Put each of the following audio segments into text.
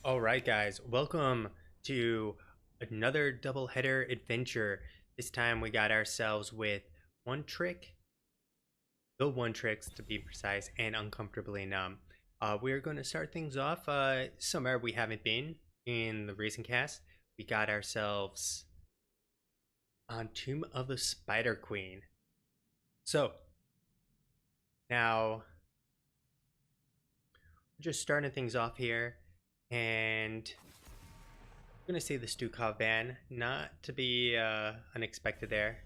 All right, guys, welcome to another double header adventure. This time we got ourselves with One Trick, the One Tricks to be precise, and Uncomfortably Numb. We're going to start things off somewhere we haven't been in the recent cast. We got ourselves on Tomb of the Spider Queen. So now we're just starting things off here, and I'm gonna say the Stukov ban, not to be unexpected there.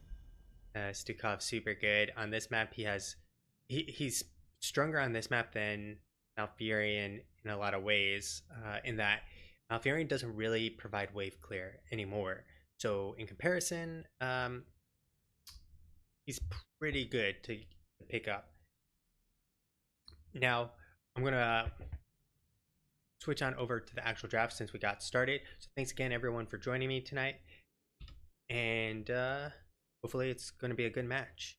Stukov super good on this map. He's stronger on this map than Malfurion in a lot of ways. In that Malfurion doesn't really provide wave clear anymore. So in comparison, he's pretty good to pick up. Now I'm gonna switch on over to the actual draft since we got started. So thanks again everyone for joining me tonight, and hopefully it's going to be a good match.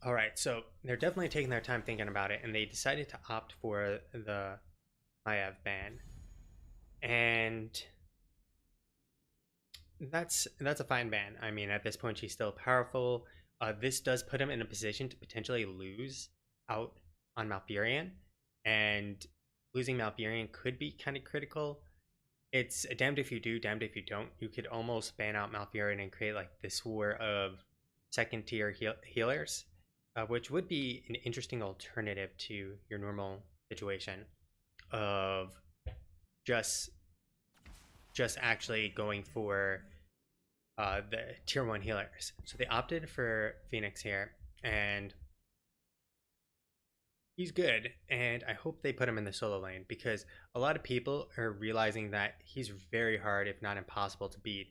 All right, so they're definitely taking their time thinking about it, and they decided to opt for the Maiev ban, and that's a fine ban. I mean, at this point, she's still powerful. This does put him in a position to potentially lose out on Malfurion, and losing Malfurion could be kind of critical. It's damned if you do, damned if you don't. You could almost ban out Malfurion and create like this war of second tier healers, which would be an interesting alternative to your normal situation of just actually going for the tier 1 healers. So they opted for Phoenix here, and he's good, and I hope they put him in the solo lane because a lot of people are realizing that he's very hard, if not impossible, to beat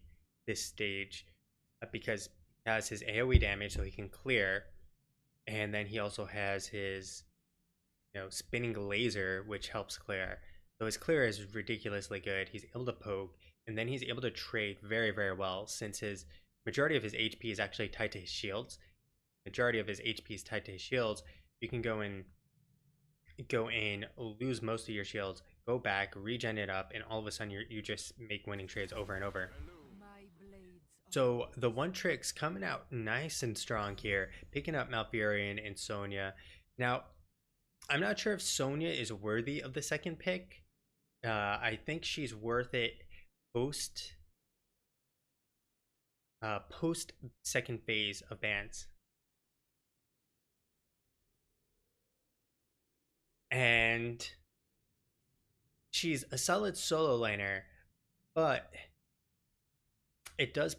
this stage because he has his AoE damage, so he can clear, and then he also has his spinning laser, which helps clear. So his clear is ridiculously good. He's able to poke, and then he's able to trade very, very well since his majority of his HP is actually tied to his shields. Majority of his HP is tied to his shields. You can go in, lose most of your shields, go back, regen it up, and all of a sudden you just make winning trades over and over. So the One Trick's coming out nice and strong here, picking up Malfurion and Sonya. Now, I'm not sure if Sonya is worthy of the second pick. I think she's worth it post second phase of bans. And she's a solid solo laner, but it does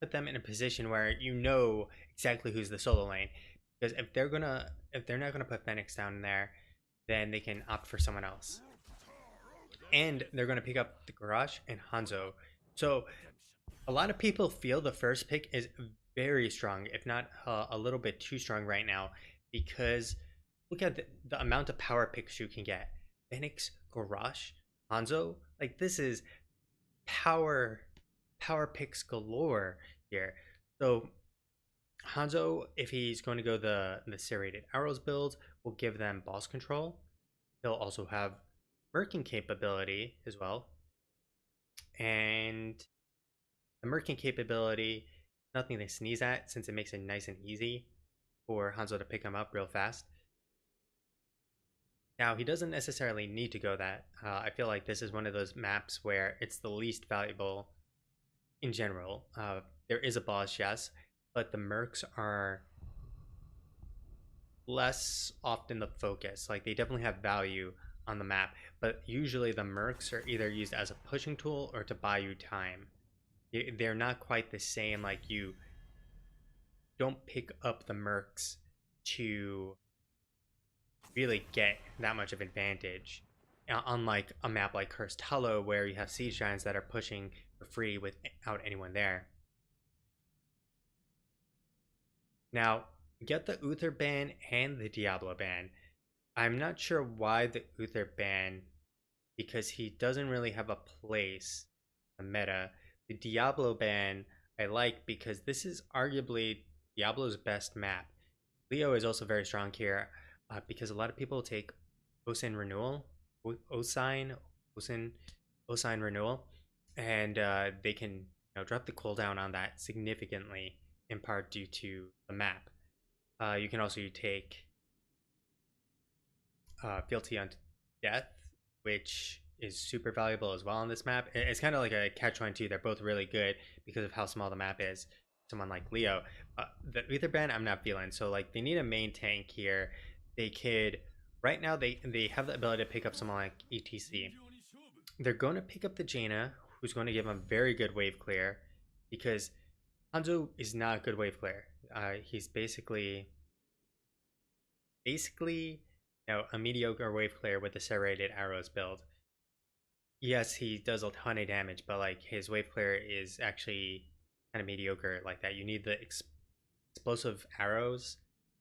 put them in a position where you know exactly who's the solo lane, because if they're not gonna put Phoenix down there, then they can opt for someone else, and they're gonna pick up the Garage and Hanzo. So a lot of people feel the first pick is very strong, if not a little bit too strong right now, because look at the amount of power picks you can get. Phoenix, Garage, Hanzo, like this is power picks galore here. So Hanzo, if he's going to go the serrated arrows build, will give them boss control. He'll also have merkin capability as well, and the merkin capability, nothing to sneeze at since it makes it nice and easy for Hanzo to pick him up real fast. Now, he doesn't necessarily need to go that. I feel like this is one of those maps where it's the least valuable in general. There is a boss, yes, but the mercs are less often the focus. Like, they definitely have value on the map, but usually the mercs are either used as a pushing tool or to buy you time. They're not quite the same. Like, you don't pick up the mercs to really get that much of advantage, unlike a map like Cursed Hollow where you have siege giants that are pushing for free without anyone there. Now, get the Uther ban and the Diablo ban. I'm not sure why the Uther ban, because he doesn't really have a place the meta. The Diablo ban I like because this is arguably Diablo's best map. Leo is also very strong here because a lot of people take Osin Renewal, Osine, Osin, Osine Renewal, and they can drop the cooldown on that significantly in part due to the map. You can also take Fealty on Death, which is super valuable as well on this map. It's kind of like a catch-22. They're both really good because of how small the map is. Someone like Leo, the Uther ban I'm not feeling. So like they need a main tank here. They could right now they have the ability to pick up someone like ETC. They're going to pick up the Jaina, who's going to give them very good wave clear, because Hanzo is not a good wave clear. He's basically a mediocre wave clear with the serrated arrows build. Yes, he does a ton of damage, but like his wave clear is actually kind of mediocre like that. You need the explosive arrows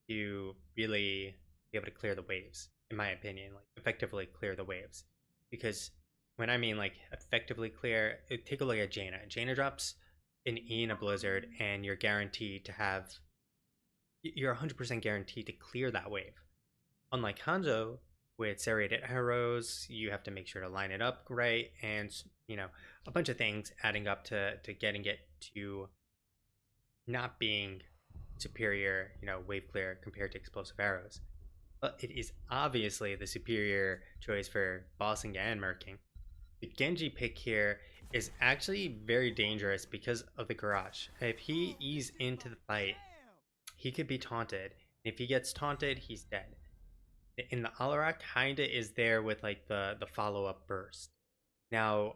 to really be able to clear the waves, in my opinion, like effectively clear the waves. Because when I mean like effectively clear, take a look at Jaina. Jaina drops an E in a blizzard, and you're 100% guaranteed to clear that wave. Unlike Hanzo, with serrated arrows, you have to make sure to line it up right, and a bunch of things adding up to getting it to not being superior, wave clear compared to explosive arrows. But it is obviously the superior choice for bossing and murking. The Genji pick here is actually very dangerous because of the garage. If he ease into the fight, he could be taunted. If he gets taunted, he's dead. In the Alarak kinda is there with like the follow-up burst. Now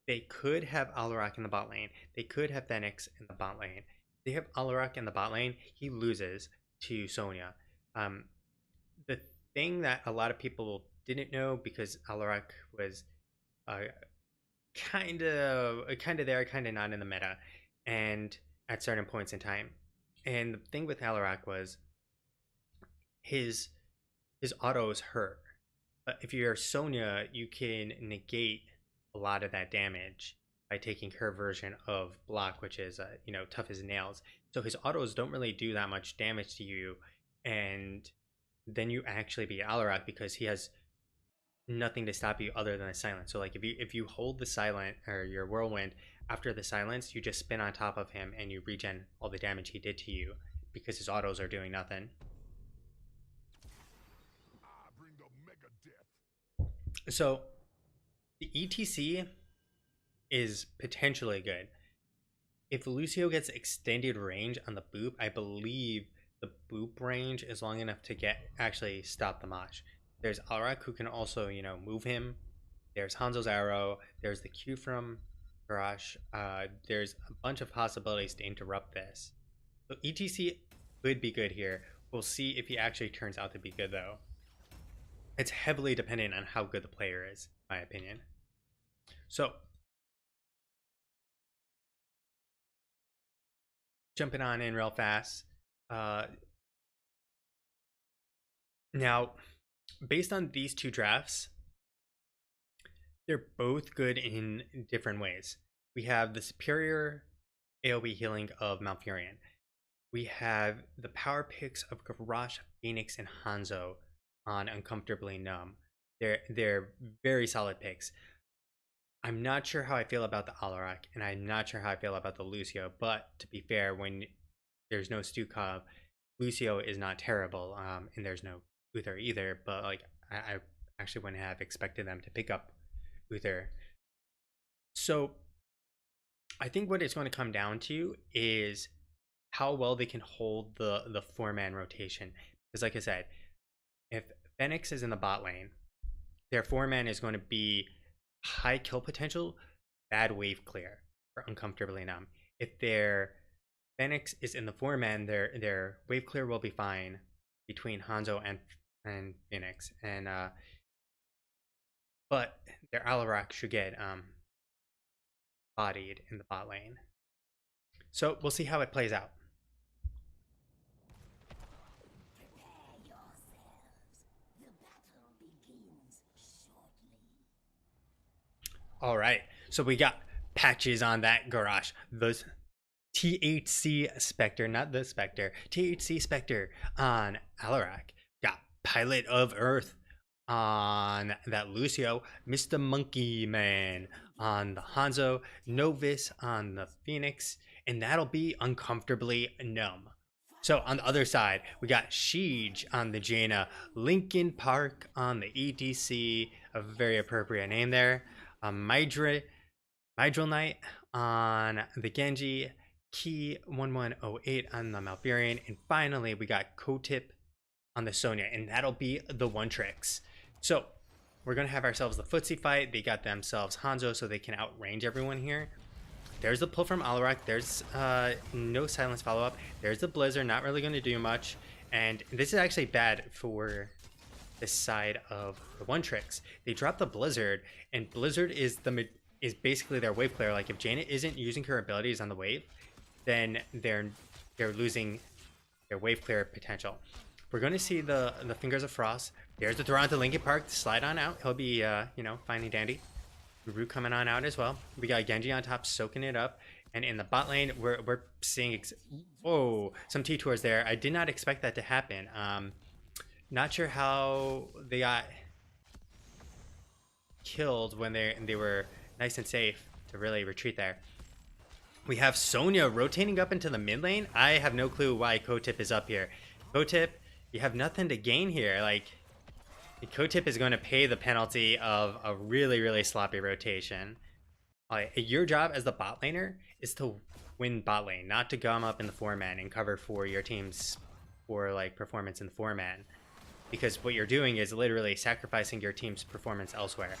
they could have Alarak in the bot lane. They could have Phoenix in the bot lane. They have Alarak in the bot lane. He loses to Sonya. The thing that a lot of people didn't know, because Alarak was kind of there, kind of not in the meta, and at certain points in time. And the thing with Alarak was his autos hurt. But if you're Sonya, you can negate a lot of that damage by taking her version of block, which is tough as nails. So his autos don't really do that much damage to you, and then you actually beat Alarak because he has nothing to stop you other than the silence. So like if you hold the silent or your whirlwind after the silence, you just spin on top of him and you regen all the damage he did to you because his autos are doing nothing. So the ETC is potentially good. If Lucio gets extended range on the boop, I believe the boop range is long enough to actually stop the Mosh. There's Alarak who can also, move him. There's Hanzo's arrow. There's the Q from Garage. There's a bunch of possibilities to interrupt this. So ETC could be good here. We'll see if he actually turns out to be good though. It's heavily dependent on how good the player is, in my opinion. So, jumping on in real fast. Now, based on these two drafts, they're both good in different ways. We have the superior AoE healing of Malfurion. We have the power picks of Garrosh, Phoenix, and Hanzo on Uncomfortably Numb. They're very solid picks. I'm not sure how I feel about the Alarak, and I'm not sure how I feel about the Lucio, but to be fair, when there's no Stukov, Lucio is not terrible, and there's no Uther either, but like I actually wouldn't have expected them to pick up Uther. So I think what it's going to come down to is how well they can hold the 4-man rotation. Because like I said, if Phoenix is in the bot lane, their 4-man is going to be high kill potential, bad wave clear for Uncomfortably Numb. If their Phoenix is in the 4-man, their wave clear will be fine between Hanzo and Phoenix, and but their Alarak should get bodied in the bot lane. So we'll see how it plays out. All right, so we got Patches on that garage. Those THC Spectre, not the Spectre, THC Spectre on Alarak. Got Pilot of Earth on that Lucio, Mr. Monkey Man on the Hanzo, Novus on the Phoenix, and that'll be Uncomfortably Numb. So on the other side, we got Sheej on the Jaina, Linkin Park on the EDC, a very appropriate name there, Mydral Knight on the Genji, Key 1108 on the Malfurion, and finally we got Kotip on the Sonya, and that'll be the one tricks. So we're gonna have ourselves the footsie fight. They got themselves Hanzo so they can outrange everyone here. There's the pull from Alarak. There's no silence follow-up. There's the Blizzard, not really going to do much. And this is actually bad for this side of the one tricks. They drop the Blizzard, and Blizzard is basically their wave clear. Like if Jaina isn't using her abilities on the wave, then they're losing their wave clear potential. We're going to see the Fingers of Frost. There's the throw onto Linkin Park. Slide on out. He'll be fine and dandy. Root coming on out as well. We got Genji on top soaking it up. And in the bot lane, we're seeing some T-tours there. I did not expect that to happen. Not sure how they got killed when they were nice and safe to really retreat there. We have Sonya rotating up into the mid lane. I have no clue why Kotip is up here. Kotip, you have nothing to gain here. Like, Kotip is going to pay the penalty of a really, really sloppy rotation. Your job as the bot laner is to win bot lane, not to gum up in the 4-man and cover for your team's performance in the 4-man. Because what you're doing is literally sacrificing your team's performance elsewhere.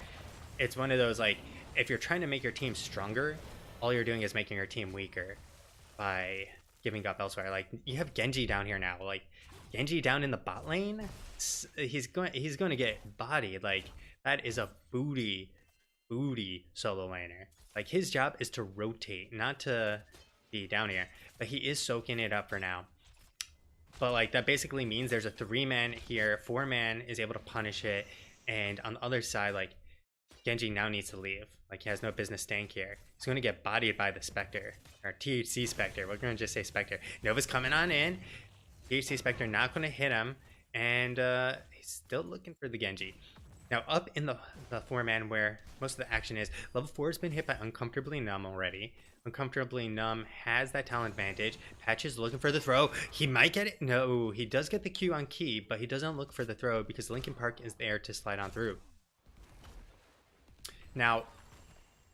It's one of those, if you're trying to make your team stronger, all you're doing is making your team weaker by giving up elsewhere. Like, you have Genji down here now. Genji down in the bot lane, he's going to get bodied. That is a booty solo laner. His job is to rotate, not to be down here, but he is soaking it up for now. But that basically means there's a 3-man here, 4-man is able to punish it, and on the other side, Genji now needs to leave. He has no business staying here. He's going to get bodied by the Spectre, or THC Spectre. We're going to just say Spectre. Nova's coming on in. THC Spectre not going to hit him, and he's still looking for the Genji. Now up in the 4-man where most of the action is, level 4 has been hit by Uncomfortably Numb already. Uncomfortably Numb has that talent advantage. Patch is looking for the throw. He might get it. No, he does get the Q on Key, but he doesn't look for the throw because Linkin Park is there to slide on through. Now,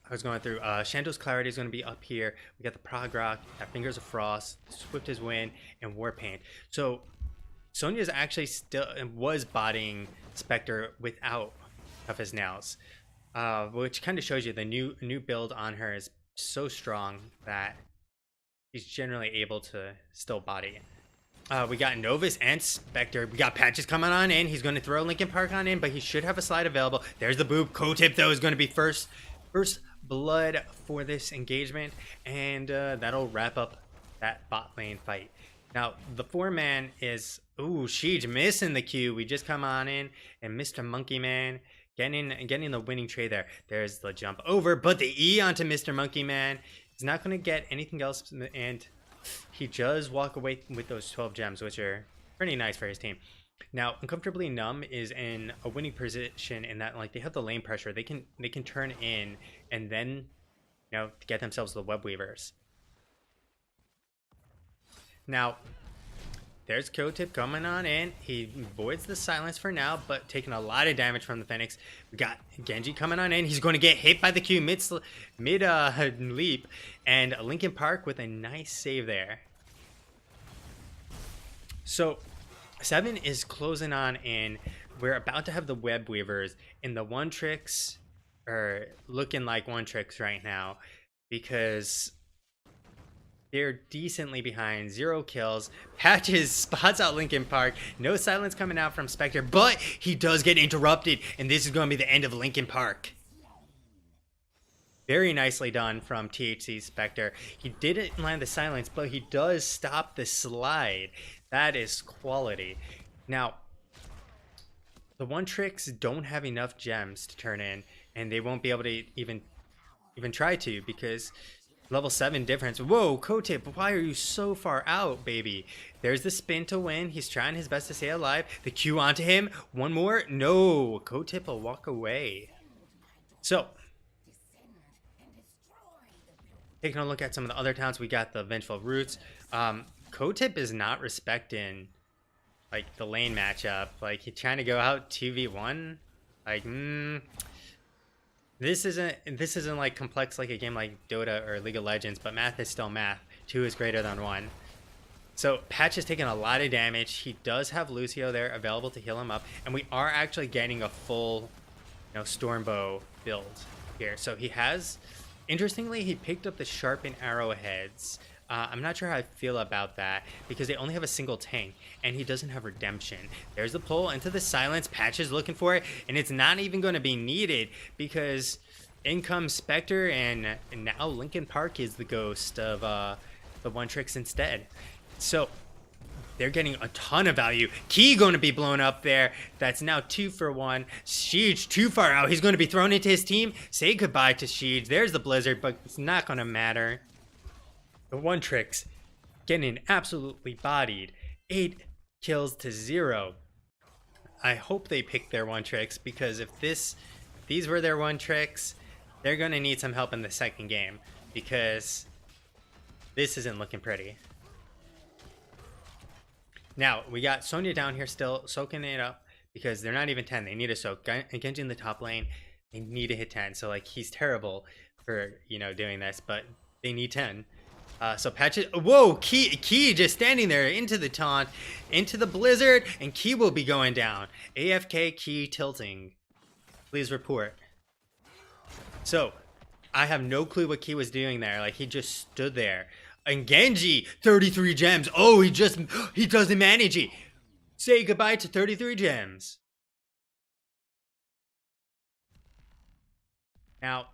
I was going through, Shando's Clarity is going to be up here. We got the Prog Rock, got Fingers of Frost, Swift as Wind, and Warpaint. So, Sonya's actually was botting Spectre without Tough as Nails, which kind of shows you the new build on her is so strong that he's generally able to still body. We got Novus and Spectre. We got Patches coming on in. He's going to throw Linkin Park on in, but he should have a slide available. There's the boob. Kotip, though, is going to be first blood for this engagement, and that'll wrap up that bot lane fight. Now, the 4-man is... Ooh, Sheej missing the Q. We just come on in, and Mr. Monkey Man getting the winning trade there. There's the jump over, but the E onto Mr. Monkey Man. He's not going to get anything else, and he does walk away with those 12 gems, which are pretty nice for his team. Now, Uncomfortably Numb is in a winning position in that, they have the lane pressure. They can turn in and then, get themselves the web weavers. Now, there's Kotip coming on in. He avoids the silence for now, but taking a lot of damage from the Phoenix. We got Genji coming on in. He's going to get hit by the Q mid leap, and Linkin Park with a nice save there. So 7 is closing on in. We're about to have the web weavers, and the one tricks are looking like one tricks right now because they're decently behind. 0 kills. Patches spots out Linkin Park. No silence coming out from Spectre, but he does get interrupted, and this is going to be the end of Linkin Park. Very nicely done from THC Spectre. He didn't land the silence, but he does stop the slide. That is quality. Now, the one tricks don't have enough gems to turn in, and they won't be able to even even try to, because level 7 difference. Whoa, Kotip, why are you so far out, baby? There's the spin to win. He's trying his best to stay alive. The Q onto him. One more. No, Kotip will walk away. So, taking a look at some of the other towns, we got the Vengeful Roots. Kotip is not respecting like the lane matchup. Like, he's trying to go out 2v1. Like, this isn't like complex like a game like Dota or League of Legends, but math is still math. 2 is greater than 1. So Patch is taking a lot of damage. He does have Lucio there available to heal him up, and we are actually getting a full, Stormbow build here. So he has, interestingly, he picked up the sharpened arrowheads. I'm not sure how I feel about that, because they only have a single tank, and he doesn't have redemption. There's the pull into the silence. Patch is looking for it, and it's not even going to be needed, because in comes Spectre, and now Linkin Park is the ghost of the One Tricks instead. So they're getting a ton of value. Key going to be blown up there. That's now 2 for 1. Siege too far out. He's going to be thrown into his team. Say goodbye to Siege. There's the Blizzard, but it's not going to matter. The One Tricks getting absolutely bodied. 8 kills to 0. I hope they pick their One Tricks, because if these were their One Tricks, they're going to need some help in the second game, because this isn't looking pretty. Now, we got Sonya down here still soaking it up, because they're not even 10. They need a soak. Genji in the top lane, they need to hit 10. So, like, he's terrible for, doing this, but they need 10. So Patch it. Whoa, Key just standing there into the taunt, into the Blizzard, and Key will be going down. AFK Key tilting. Please report. So, I have no clue what Key was doing there. Like, he just stood there. And Genji, 33 gems. Oh, he doesn't manage it. Say goodbye to 33 gems. Now,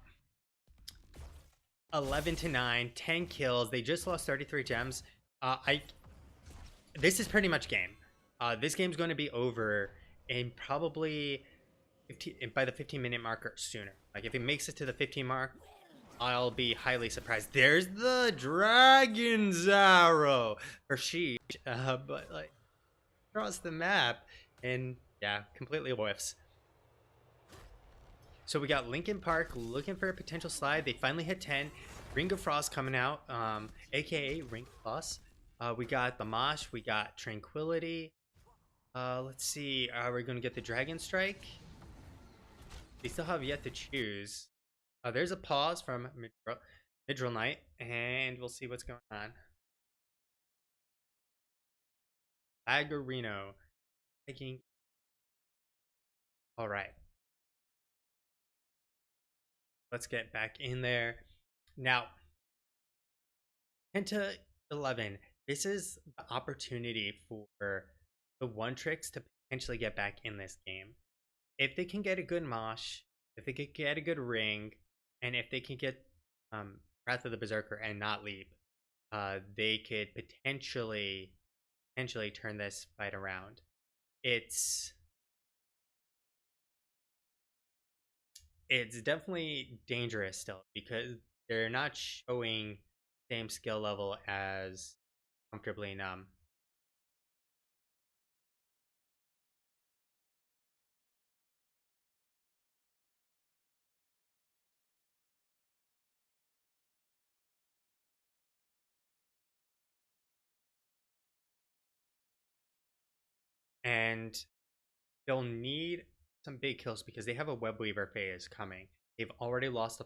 11 to 9, 10 kills. They just lost 33 gems. This is pretty much game. This game's going to be over in probably by the 15-minute mark or sooner. Like, if it makes it to the 15 mark, I'll be highly surprised. There's the Dragon's Arrow for Siege, but like across the map, and yeah, completely whiffs. So we got Linkin Park looking for a potential slide. They finally hit 10. Ring of Frost coming out, aka Ring Plus. We got the Mosh. We got Tranquility. Let's see. Are we going to get the Dragon Strike? They still have yet to choose. There's a pause from Midral Knight, and we'll see what's going on. Agarino. Taking. All right. Let's get back in there. Now, 10 to 11. This is the opportunity for the One Tricks to potentially get back in this game. If they can get a good Mosh, if they can get a good Ring, and if they can get Wrath of the Berserker and not Leap, they could potentially turn this fight around. It's definitely dangerous still, because they're not showing same skill level as Comfortably Numb. And they'll need some big kills, because they have a Web Weaver phase coming. They've already lost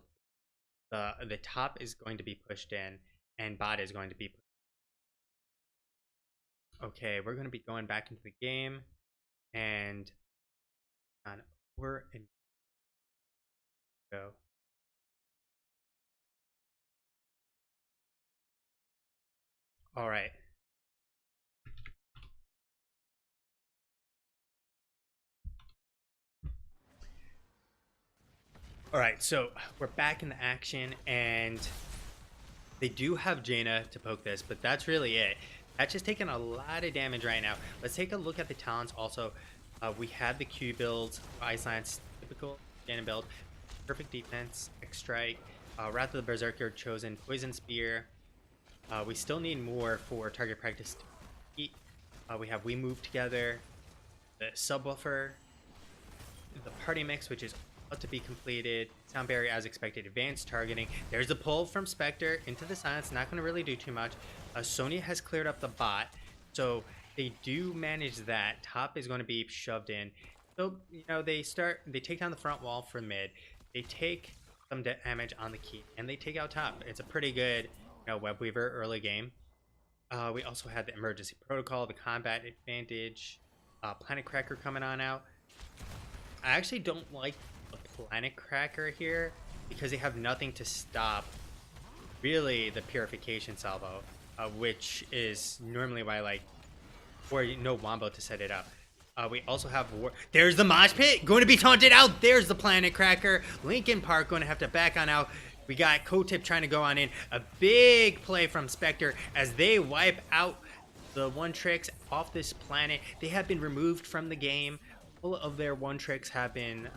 the top is going to be pushed in, and bot is going to be pushed. Okay, we're going to be going back into the game, and we're in go. All right. All right, so we're back in the action, and they do have Jaina to poke this, but that's really it. That's just taking a lot of damage right now. Let's take a look at the talents also. We have the Q builds, Ice Lance, typical Jaina build, perfect defense, X Strike. Wrath of the Berserker chosen Poison Spear. We still need more for target practice to eat. We have We Move Together, the Subwoofer, the Party Mix, which is about to be completed, Sound Barrier as expected, Advanced Targeting. There's the pull from Spectre into the silence, not going to really do too much. Sonya has cleared up the bot, so they do manage that. Top is going to be shoved in. So, you know, they take down the front wall for mid. They take some damage on the key, and they take out top. It's a pretty good, you know, Web Weaver early game. We also had the Emergency Protocol, the Combat Advantage, Planet Cracker coming on out. I actually don't like the Planet Cracker here because they have nothing to stop really the Purification Salvo, which is normally why I like, or no Wombo to set it up. We also have there's the Mosh Pit going to be taunted out. There's the Planet Cracker. Linkin Park going to have to back on out. We got Kotip trying to go on in. A big play from Spectre as they wipe out the one tricks off this planet. They have been removed from the game. All of their one tricks have been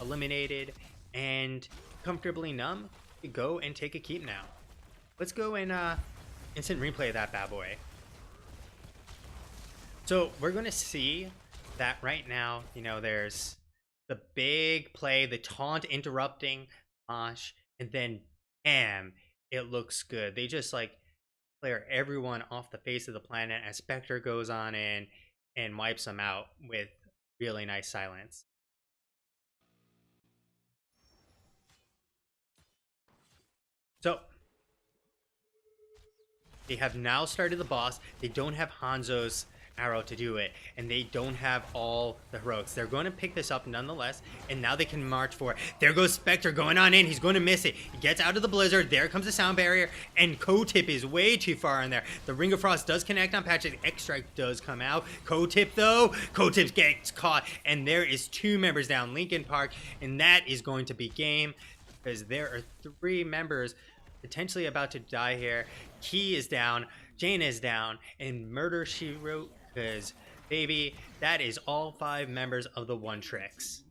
eliminated, and Comfortably Numb, we go and take a keep now. Let's go and instant replay that bad boy. So we're going to see that right now, you know, there's the big play, the taunt interrupting Mosh, and then bam, it looks good. They just like clear everyone off the face of the planet as Spectre goes on in and wipes them out with really nice silence. So they have now started the boss. They don't have Hanzo's arrow to do it, and they don't have all the heroics. They're going to pick this up nonetheless, and now they can march for it. There goes Spectre going on in. He's going to miss it. He gets out of the blizzard. There comes the sound barrier, and Kotip is way too far in there. The Ring of Frost does connect on Patches. X-Strike does come out. Kotip though, Kotip gets caught, and there is 2 members down, Linkin Park, and that is going to be game because there are 3 members potentially about to die here. Key is down, Jane is down, and Murder She Wrote, because baby, that is all 5 members of the One Tricks.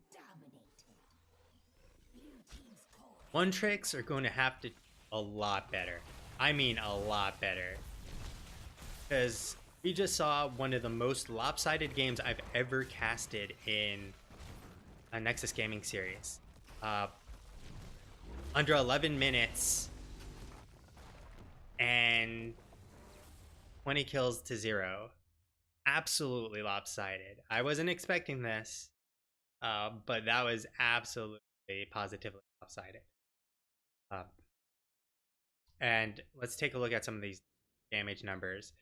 One Tricks are going to have to a lot better. I mean a lot better. Because we just saw one of the most lopsided games I've ever casted in a Nexus Gaming series. Under 11 minutes and 20 kills to 0. Absolutely lopsided. I wasn't expecting this, but that was absolutely positively lopsided. And let's take a look at some of these damage numbers.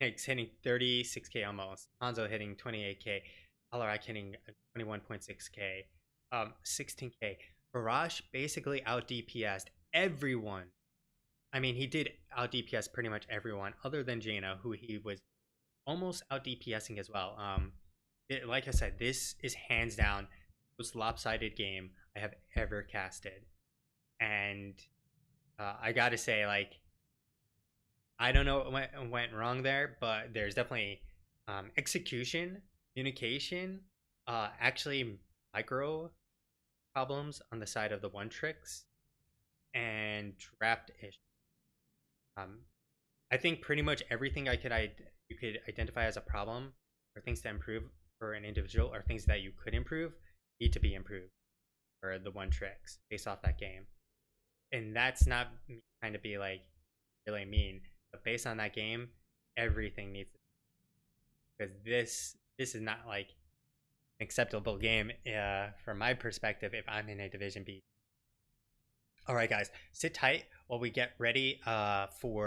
Higgs hitting 36k almost. Hanzo hitting 28k. Alarak hitting 21.6k. 16k. Barash basically out DPS'd everyone. I mean, he did out DPS pretty much everyone other than Jaina, who he was almost out DPSing as well. Like I said, this is hands down the most lopsided game I have ever casted. And I gotta say, like, I don't know what went wrong there, but there's definitely execution, communication, actually micro problems on the side of the One Tricks, and draft issues. I think pretty much everything you could identify as a problem or things to improve for an individual or things that you could improve need to be improved for the One Tricks based off that game. And that's not me trying to be like really mean, but based on that game, everything needs to, because this is not like an acceptable game from my perspective if I'm in a Division B. All right, guys, sit tight while we get ready for